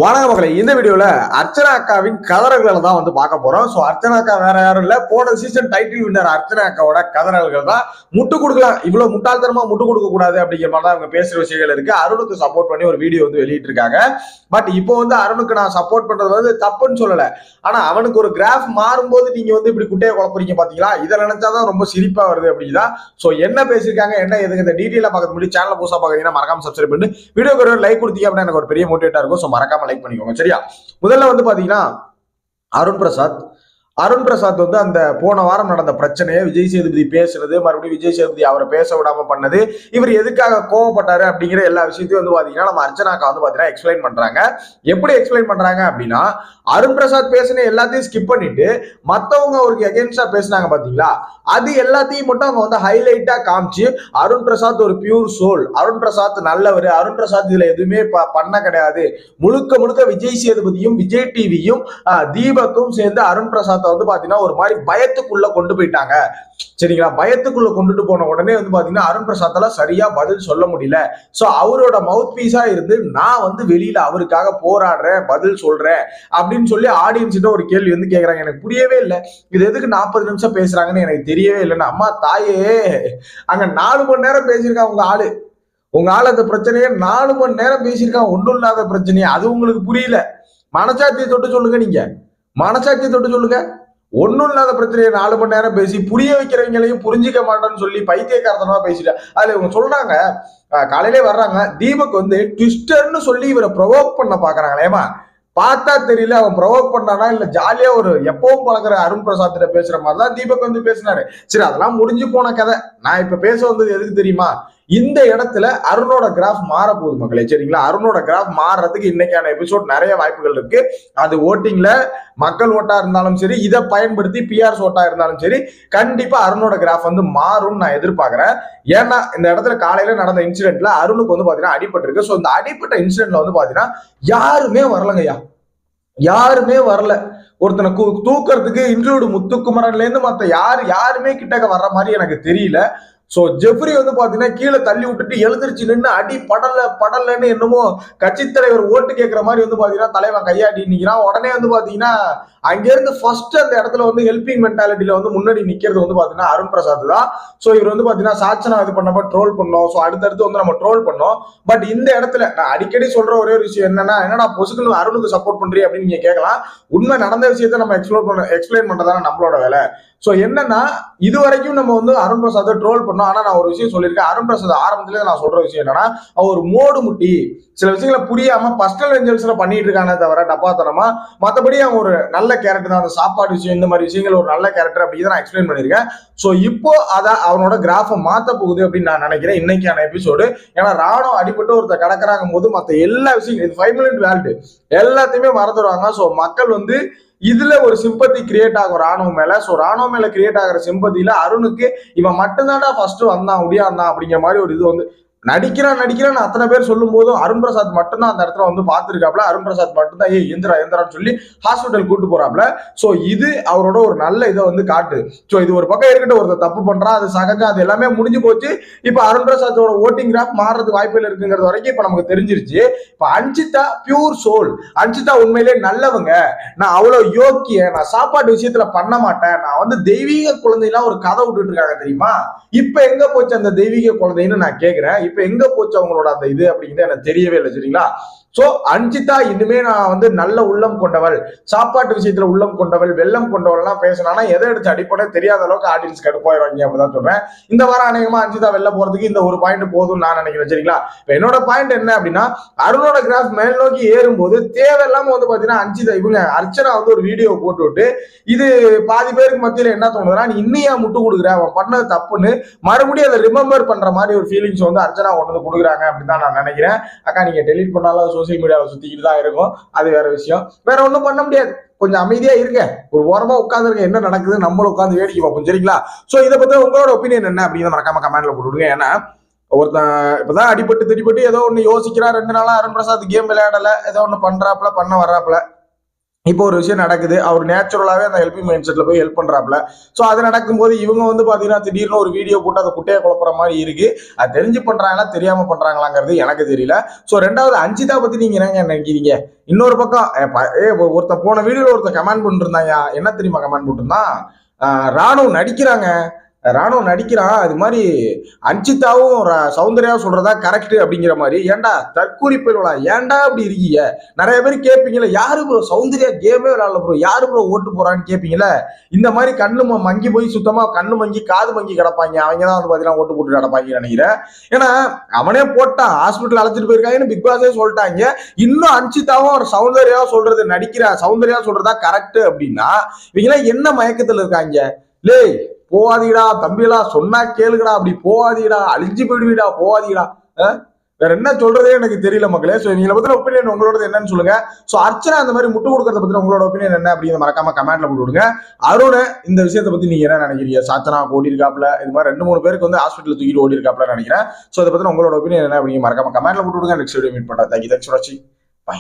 வணக்க மக்களை, இந்த வீடியோல அர்ச்சனா அக்காவின் கதறல்களை தான் வந்து பார்க்க போறோம். சோ அர்ச்சனா அக்கா வேற யாரும் இல்ல, போன சீசன் டைட்டில் வின்னர் அர்ச்சனா அக்காவோட கதறல்கள் தான். முட்டு கொடுக்கலாம், இவ்வளவு முட்டாள்தனமா முட்டு கொடுக்க கூடாது அப்படிங்கிற மாதிரி தான் அவங்க பேசுற விஷயங்கள் இருக்கு. அருணுக்கு சப்போர்ட் பண்ணி ஒரு வீடியோ வந்து வெளியிட்டு இருக்காங்க. பட் இப்போ வந்து அருணுக்கு நான் சப்போர்ட் பண்றது வந்து தப்புன்னு சொல்லல. ஆனா அவனுக்கு ஒரு கிராஃப் மாறும்போது நீங்க வந்து இப்படி குட்டையை குழப்பறீங்க பாத்தீங்களா? இதை நினைச்சாதான் ரொம்ப சிரிப்பா வருது அப்படிதான். சோ என்ன பேசிருக்காங்க, என்ன எதுக்கு இந்த டீட்டெயிலா பார்க்க முடியும். சேனல் புதுசா பாக்குறீங்கன்னா மறக்காம சப்ஸ்கிரைப் பண்ணி வீடியோக்கு ஒரு லைக் கொடுத்தீங்க அப்படின்னா எனக்கு ஒரு பெரிய மோட்டிவேட்டா இருக்கும். சோ மறக்காம லைக் பண்ணிக்கோங்க, சரியா? முதல்ல வந்து பாத்தீங்கன்னா அருண் பிரசாத் வந்து அந்த போன வாரம் நடந்த பிரச்சனையை விஜய் சேதுபதி பேசுறது, மறுபடியும் விஜய் சேதுபதி அவரை பேச விடாம பண்ணது, இவர் எதுக்காக கோவப்பட்டாரு அப்படிங்கிற எல்லா விஷயத்தையும் வந்து பாத்தீங்கன்னா நம்ம அர்ச்சனாக்கா வந்து பாத்தீங்கன்னா எக்ஸ்பிளைன் பண்றாங்க. எப்படி எக்ஸ்பிளைன் பண்றாங்க அப்படின்னா, அருண் பிரசாத் பேசின எல்லாத்தையும் ஸ்கிப் பண்ணிட்டு மத்தவங்க அவருக்கு எகென்ஸ்டா பேசினாங்க பாத்தீங்களா, அது எல்லாத்தையும் மட்டும் அவங்க வந்து ஹைலைட்டா காமிச்சு, அருண் பிரசாத் ஒரு பியூர் சோல், அருண் பிரசாத் நல்லவர், அருண் பிரசாத் இதுல எதுவுமே பண்ண கிடையாது, முழுக்க முழுக்க விஜய் சேதுபதியும் விஜய் டிவியும் தீபக்கும் சேர்ந்து அருண் பிரசாத் வந்து பாத்தீங்கன்னா ஒரு மாதிரி பயத்துக்குள்ள கொண்டு போயிட்டாங்க. சரிங்களா? பயத்துக்குள்ள கொண்டுட்டு போன உடனே வந்து பாத்தீங்கன்னா அருண் பிரசாத்தால சரியா பதில் சொல்ல முடியல. சோ அவரோட மவுத் பீஸா இருந்து நான் வந்து வெளியில அவருக்காக போராடுறேன், பதில் சொல்றேன் அப்படின்னு சொல்லி ஆடியன்ஸ் கிட்ட ஒரு கேள்வி வந்து கேக்குறாங்க. எனக்கு புரியவே இல்லை, இது எதுக்கு 40 நிமிஷம் பேசுறாங்கன்னு எனக்கு தெரியவே இல்லைன்னு. அம்மா தாயே, அங்க 4 மணி நேரம் பேசியிருக்காங்க உங்க ஆளு அந்த பிரச்சனையை 4 மணி நேரம் பேசியிருக்காங்க. ஒண்ணும் இல்லாத பிரச்சனையை அது உங்களுக்கு புரியல. மனசாட்சியை தொட்டு சொல்லுங்க, நீங்க மனசாட்சியை தொட்டு சொல்லுங்க. ஒண்ணும் இல்லாத பிரச்சனையை 4 மணி நேரம் பேசி புரிய வைக்கிறவங்களையும் புரிஞ்சிக்க மாட்டேன்னு சொல்லி பைத்தியக்காரத்தனமா பேசிட்டேன். அதுல இவங்க சொல்றாங்க, காலையிலே வர்றாங்க, தீபக் வந்து ட்விஸ்டர்னு சொல்லி இவரை ப்ரொவோக் பண்ண பாக்குறாங்களேமா. பார்த்தா தெரியல அவன் ப்ரொவோக் பண்ணானா இல்ல ஜாலியா ஒரு எப்பவும் பழகிற அருண் பிரசாத் பேசுற மாதிரிதான் தீபக் வந்து பேசினாரு. சரி, அதெல்லாம் முடிஞ்சு போன கதை. நான் இப்ப பேச வந்தது எதுக்கு தெரியுமா? இந்த இடத்துல அருணோட கிராஃப் மாற போகுது மக்களே, சரிங்களா? அருணோட கிராஃப் மாறுறதுக்கு இன்னைக்கான எபிசோட் நிறைய வாய்ப்புகள் இருக்கு. அது ஓட்டிங்ல மக்கள் ஓட்டா இருந்தாலும் சரி, இதை பயன்படுத்தி பிஆர்ஸ் ஓட்டா இருந்தாலும் சரி, கண்டிப்பா அருணோட கிராஃப் வந்து மாறும் நான் எதிர்பார்க்கிறேன். ஏன்னா இந்த இடத்துல காலையில நடந்த இன்சிடென்ட்ல அருணுக்கு வந்து பாத்தீங்கன்னா அடிபட்டு இருக்கு. ஸோ இந்த அடிப்பட்ட இன்சிடென்ட்ல வந்து பாத்தீங்கன்னா யாருமே வரலங்கய்யா, யாருமே வரல. ஒருத்தனை தூக்குறதுக்கு இன்க்ளூடு முத்துக்குமரன்ல இருந்து மத்த யாருமே கிட்டக்க வர்ற மாதிரி எனக்கு தெரியல. சோ ஜெஃப்ரி வந்து பாத்தீங்கன்னா கீழே தள்ளி விட்டுட்டு எழுந்திருச்சு நின்று அடி படலன்னு என்னமோ கட்சி தலைவர் ஓட்டு கேட்கிற மாதிரி வந்து பாத்தீங்கன்னா தலைவன் கையாடி நிக்கிறான். உடனே வந்து பாத்தீங்கன்னா அங்க இருந்து ஃபர்ஸ்ட் அந்த இடத்துல வந்து ஹெல்பிங் மென்டாலிட்டியில வந்து முன்னாடி நிக்கிறது வந்து பாத்தீங்கன்னா அருண் பிரசாத் தான். சோ இவர் வந்து பாத்தீங்கன்னா சாட்சனா இது பண்ணப்ப ட்ரோல் பண்ணோம். சோ அடுத்தடுத்து வந்து நம்ம ட்ரோல் பண்ணோம். பட் இந்த இடத்துல நான் அடிக்கடி சொல்ற ஒரே ஒரு விஷயம் என்னன்னா பொசுக்குன்னு அருணுக்கு சப்போர்ட் பண்றீ அப்படின்னு நீங்க கேட்கலாம். உண்மை நடந்த விஷயத்தை நம்ம எக்ஸ்பிளைன் பண்றதான நம்மளோட வேலை. சோ என்னன்னா, இது வரைக்கும் நம்ம வந்து அருண் பிரசாத் ட்ரோல் பண்ணோம். ஆனா நான் ஒரு விஷயம் சொல்லியிருக்கேன், அருண் பிரசாத் ஆரம்பத்திலே நான் சொல்ற விஷயம் என்னன்னா, அவர் மோடு முட்டி சில விஷயங்களை புரியாம பர்சனல் வெஞ்சல்ஸ்ல பண்ணிட்டு இருக்கானே தவிர டப்பாத்தனமா, மற்றபடி அவன் ஒரு நல்ல கேரக்டர் தான். அந்த சாப்பாடு விஷயம் இந்த மாதிரி விஷயங்கள் ஒரு நல்ல கேரக்டர் அப்படி நான் எக்ஸ்பிளைன் பண்ணியிருக்கேன். சோ இப்போ அதான் அவனோட கிராஃபை மாத்த போகுது அப்படின்னு நான் நினைக்கிறேன் இன்னைக்கான எபிசோடு. ஏன்னா ராணுவம் அடிபட்டு ஒருத்தர் கடற்கறாங்க போது மற்ற எல்லா விஷயங்களும் இது 5 மினிட் வேல்டு எல்லாத்தையுமே மறந்துடுவாங்க. சோ மக்கள் வந்து இதுல ஒரு சிம்பத்தி கிரியேட் ஆகும் ராணுவம் மேல. சோ ராணுவம் மேல கிரியேட் ஆகிற சிம்பத்தியில அருணுக்கு இவன் மட்டும்தான்டா ஃபர்ஸ்ட் வந்தான் உடியாந்தான் அப்படிங்கிற மாதிரி ஒரு இது வந்து நடிக்கிறான் அத்தனை பேர் சொல்லும் போதும் அருண் பிரசாத் மட்டும்தான் அந்த இடத்துல வந்து பார்த்துருக்காப்ல. அருண் பிரசாத் மட்டும்தான் எந்திரான்னு சொல்லி ஹாஸ்பிட்டல் கூட்டு போறாப்ல. சோ இது அவரோட ஒரு நல்ல இதை வந்து காட்டு. சோ இது ஒரு பக்கம் இருக்கட்டும், ஒருத்தர் தப்பு பண்றான், அது சகஜம், அது எல்லாமே முடிஞ்சு போச்சு. இப்ப அருண் பிரசாத்தோட ஓட்டிங் கிராஃப் மாறுறதுக்கு வாய்ப்புகள் இருக்குங்கிறது வரைக்கும் இப்ப நமக்கு தெரிஞ்சிருச்சு. இப்ப அன்சிதா பியூர் சோல், அன்சிதா உண்மையிலே நல்லவங்க, நான் அவ்வளவு யோக்கிய, நான் சாப்பாட்டு விஷயத்துல பண்ண மாட்டேன், நான் வந்து தெய்வீக குழந்தைலாம் ஒரு கதை விட்டுட்டு இருக்காங்க தெரியுமா? இப்ப எங்க போச்சு அந்த தெய்வீக குழந்தைன்னு நான் கேட்கிறேன். இப்ப எங்க போச்சு அவங்களோட அந்த இது அப்படிங்கிறது எனக்கு தெரியவே இல்லை, சரிங்களா? சோ அன்சிதா இனிமே நான் வந்து நல்ல உள்ளம் கொண்டவள், சாப்பாட்டு விஷயத்துல உள்ளம் கொண்டவள், வெள்ளம் கொண்டவள் எல்லாம் பேசினா எதை எடுத்து அடிப்படை தெரியாத அளவுக்கு ஆடியன்ஸ் கடுப்பாயிருவாங்க அப்படிதான் சொல்றேன். இந்த வாரம் அநேகமா அன்சிதா வெளில போறதுக்கு இந்த ஒரு பாயிண்ட் போதும் நான் நினைக்கிறேன், சரிங்களா? என்னோட பாயிண்ட் என்ன அப்படின்னா, அருணோட கிராஃப் மேல் நோக்கி ஏறும்போது தேவையில்லாம வந்து பாத்தீங்கன்னா அன்சிதா இவங்க அர்ச்சனா வந்து ஒரு வீடியோ போட்டு விட்டு இது பாதி பேருக்கு மத்தியில என்ன தோணுதுன்னா, நீ இன்னையா முட்டு கொடுக்குற, அவன் பண்ணது தப்புன்னு மறுபடியும் அதை ரிமெம்பர் பண்ற மாதிரி ஒரு ஃபீலிங்ஸ் வந்து அர்ச்சனா கொண்டு வந்து கொடுக்குறாங்க அப்படின்னு தான் நான் நினைக்கிறேன். அக்கா நீங்க டெலிட் பண்ணாலும் சோசியல் மீடியாவில் சுத்திக்கிட்டு தான் இருக்கும், அது வேற விஷயம். வேற ஒன்றும் பண்ண முடியாது, கொஞ்சம் அமைதியா இருங்க, ஒரு ஓரமா உட்காந்துருங்க, என்ன நடக்குது நம்மளும் உட்காந்து வேடிக்கை பார்ப்போம், சரிங்களா? சோ இதை பத்தி உங்களோட ஒப்பீனியன் என்ன அப்படின்னு மறக்காம கமெண்ட்ல போட்டுவிடுங்க. ஏன்னா ஒருத்தன் இப்பதான் அடிபட்டு திடிபட்டு ஏதோ ஒண்ணு யோசிக்கிறான், 2 நாளா அருண் பிரசாத் கேம் விளையாடல, ஏதோ ஒண்ணு பண்றாப்ல பண்ண வர்றாப்ல. இப்போ ஒரு விஷயம் நடக்குது, அவர் நேச்சுரலாவே அந்த ஹெல்பிங் மைண்ட் செட்ல போய் ஹெல்ப் பண்றாப்ல. சோ அது நடக்கும்போது இவங்க வந்து பாத்தீங்கன்னா திடீர்னு ஒரு வீடியோ போட்டு அதை குட்டையை குழப்புற மாதிரி இருக்கு. அது தெரிஞ்சு பண்றாங்களா தெரியாம பண்றாங்களாங்கிறது எனக்கு தெரியல. சோ ரெண்டாவது அஞ்சிதா பத்தி நீங்க என்னங்க நினைக்கிறீங்க? இன்னொரு பக்கம் ஒருத்தன் போன வீடியோல ஒருத்தன் கமெண்ட் பண்ணிருந்தாயா, என்ன தெரியுமா கமெண்ட் போட்டிருந்தான்? ராணுவம் நடிக்கிறாங்க, ராணுவம் நடிக்கிறான், அது மாதிரி அஞ்சிதாவும் சௌந்தர்யாவும் சொல்றதா கரெக்ட் அப்படிங்கிற மாதிரி. ஏன்டா தற்கூரி போயிடலா, ஏன்டா அப்படி இருக்கீங்க? நிறைய பேர் கேட்பீங்களா, யாரு ப்ரோ சௌந்தர்யா கேமே விளையாடல ப்ரோ, யாரு ப்ரோ ஓட்டு போறான்னு கேட்பீங்களா? இந்த மாதிரி கண்ணு மங்கி போய் சுத்தமா கண்ணு மங்கி காது மங்கி கிடப்பாங்க, அவங்க தான் வந்து பாத்தீங்கன்னா ஓட்டு போட்டு கிடப்பாங்கன்னு நினைக்கிறேன். ஏன்னா அவனே போட்டான், ஹாஸ்பிட்டல் அழைச்சிட்டு போயிருக்காங்கன்னு பிக் பாஸே சொல்லிட்டாங்க. இன்னும் அஞ்சிதாவும் ஒரு சௌந்தர்யாவும் சொல்றது நடிக்கிற சௌந்தர்யா சொல்றதா கரெக்ட் அப்படின்னா இவங்க என்ன மயக்கத்துல இருக்காங்க? லே போவாதீடா தம்பிகளா, சொன்னா கேளுங்கடா, அப்படி போவாதீடா, அழிஞ்சு போயிடுவீடா, போவாதீடா. வேற என்ன சொல்றதே எனக்கு தெரியல மக்களே. சோ நீங்க பத்தின ஒப்பீனியன் உங்களோட என்னன்னு சொல்லுங்க. சோ அர்ச்சனா அந்த மாதிரி முட்டு கொடுக்கறத பத்தி உங்களோட ஒப்பீனியன் என்ன அப்படிங்கிற மறக்காம கமெண்ட்ல போட்டு விடுங்க. அருண் இந்த விஷயத்தை பத்தி நீங்க என்ன நினைக்கிறீங்க? சாச்சனா ஓடி இருக்காப்ல, இது மாதிரி 2-3 பேருக்கு வந்து ஹாஸ்பிட்டல் தூக்கிட்டு ஓடி இருக்காப்ல நினைக்கிறேன். சோ அதை பத்தி உங்களோட ஒப்பீனியன் என்ன அப்படிங்கிற மறக்காம கமெண்ட்ல போட்டு விடுங்க. நெக்ஸ்ட் வீடியோ மீட் பண்றேன். தேங்க்யூ ஃபார் வாட்சிங். பை.